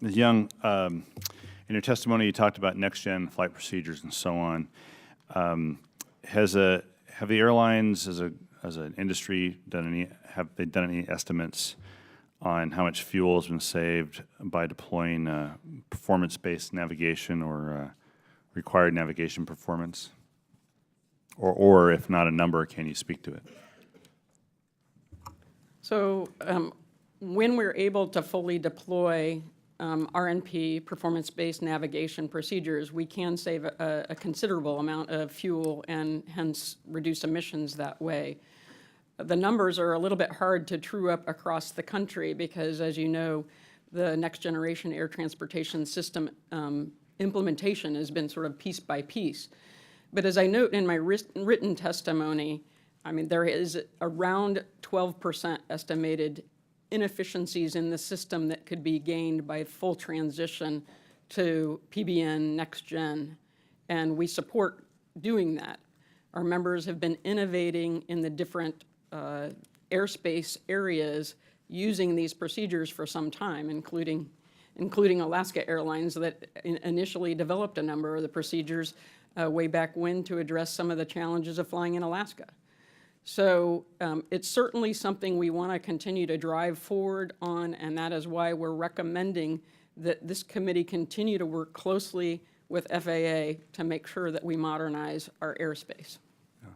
Ms. Young, in your testimony, you talked about next-gen flight procedures and so on. Have the airlines, as an industry, have they done any estimates on how much fuel has been saved by deploying performance-based navigation or required navigation performance? Or if not a number, can you speak to it? So when we're able to fully deploy RNP, performance-based navigation procedures, we can save a considerable amount of fuel and hence reduce emissions that way. The numbers are a little bit hard to true up across the country because, as you know, the next generation air transportation system implementation has been sort of piece by piece. But as I note in my written testimony, I mean, there is around 12% estimated inefficiencies in the system that could be gained by full transition to PBN Next Gen, and we support doing that. Our members have been innovating in the different airspace areas using these procedures for some time, including Alaska Airlines that initially developed a number of the procedures way back when to address some of the challenges of flying in Alaska. So it's certainly something we want to continue to drive forward on, and that is why we're recommending that this committee continue to work closely with FAA to make sure that we modernize our airspace. Yeah.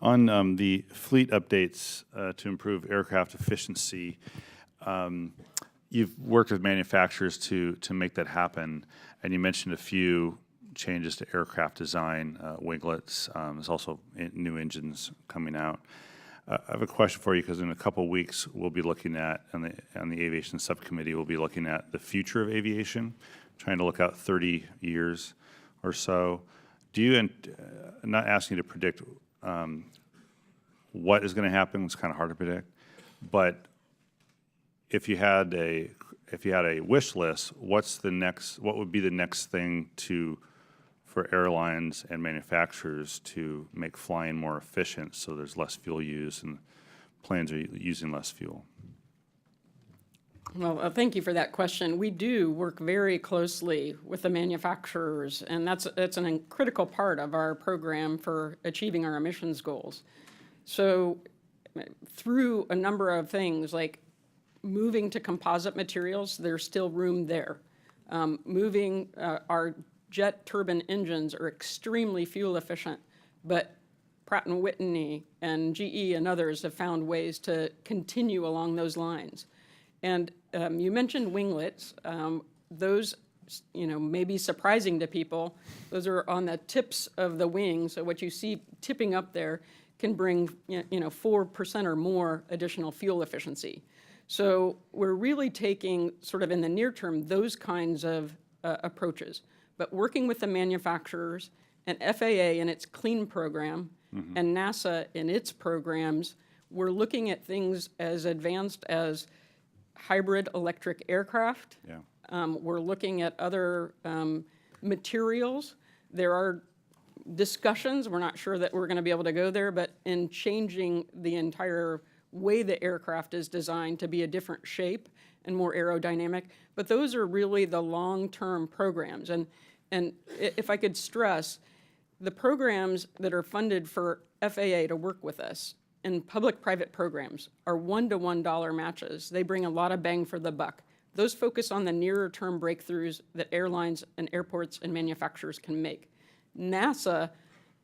On the fleet updates to improve aircraft efficiency, you've worked with manufacturers to make that happen, and you mentioned a few changes to aircraft design, winglets. There's also new engines coming out. I have a question for you because in a couple of weeks we'll be looking at, on the aviation subcommittee, we'll be looking at the future of aviation, trying to look out 30 years or so. Do you, and I'm not asking you to predict what is going to happen, it's kind of hard to predict, but if you had a wish list, what would be the next thing for airlines and manufacturers to make flying more efficient so there's less fuel use and planes are using less fuel? Well, thank you for that question. We do work very closely with the manufacturers, and that's a critical part of our program for achieving our emissions goals. So through a number of things like moving to composite materials, there's still room there. Moving our jet turbine engines are extremely fuel efficient, but Pratt & Whitney and GE and others have found ways to continue along those lines. And you mentioned winglets. Those, may be surprising to people. Those are on the tips of the wing, so what you see tipping up there can bring 4% or more additional fuel efficiency. So we're really taking sort of in the near term those kinds of approaches. But working with the manufacturers and FAA in its CLEAN program and NASA in its programs, we're looking at things as advanced as hybrid electric aircraft. Yeah. We're looking at other materials. There are discussions, we're not sure that we're going to be able to go there, but in changing the entire way the aircraft is designed to be a different shape and more aerodynamic. But those are really the long-term programs. And if I could stress, the programs that are funded for FAA to work with us in public-private programs are one-to-one dollar matches. They bring a lot of bang for the buck. Those focus on the nearer-term breakthroughs that airlines and airports and manufacturers can make. NASA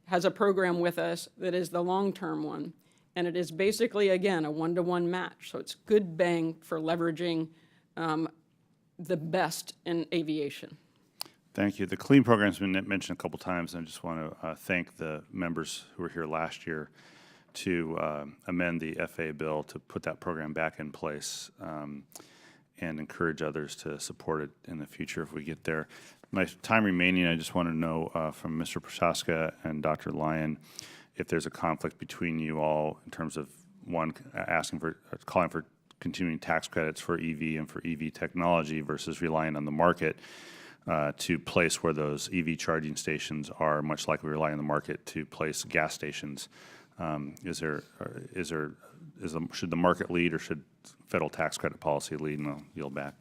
has a program with us that is the long-term one, and it is basically, again, a one-to-one match. So it's good bang for leveraging the best in aviation. Thank you. The CLEAN program has been mentioned a couple times, and I just want to thank the members who were here last year to amend the FAA bill to put that program back in place and encourage others to support it in the future if we get there. My time remaining, I just want to know from Mr. Prochaska and Dr. Lyon if there's a conflict between you all in terms of, one, calling for continuing tax credits for EV and for EV technology versus relying on the market to place where those EV charging stations are, much like we rely on the market to place gas stations. Should the market lead or should federal tax credit policy lead? And I'll yield back.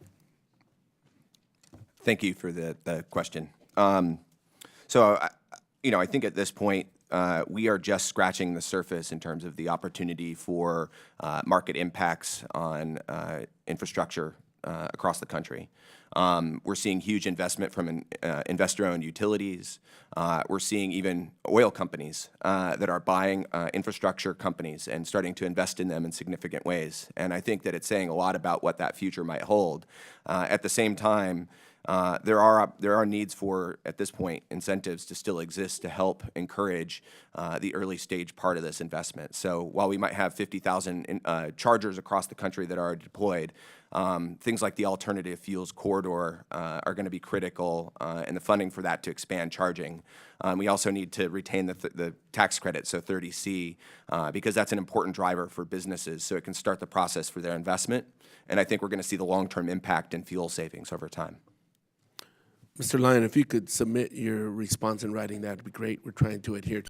Thank you for the question. I think at this point, we are just scratching the surface in terms of the opportunity for market impacts on infrastructure across the country. We're seeing huge investment from investor-owned utilities. We're seeing even oil companies that are buying infrastructure companies and starting to invest in them in significant ways. And I think that it's saying a lot about what that future might hold. At the same time, there are needs for, at this point, incentives to still exist to help encourage the early stage part of this investment. So while we might have 50,000 chargers across the country that are deployed, things like the alternative fuels corridor are going to be critical, and the funding for that to expand charging. We also need to retain the tax credit, so 30C, because that's an important driver for businesses, so it can start the process for their investment. And I think we're going to see the long-term impact in fuel savings over time. Mr. Lyon, if you could submit your response in writing, that'd be great. We're trying to adhere to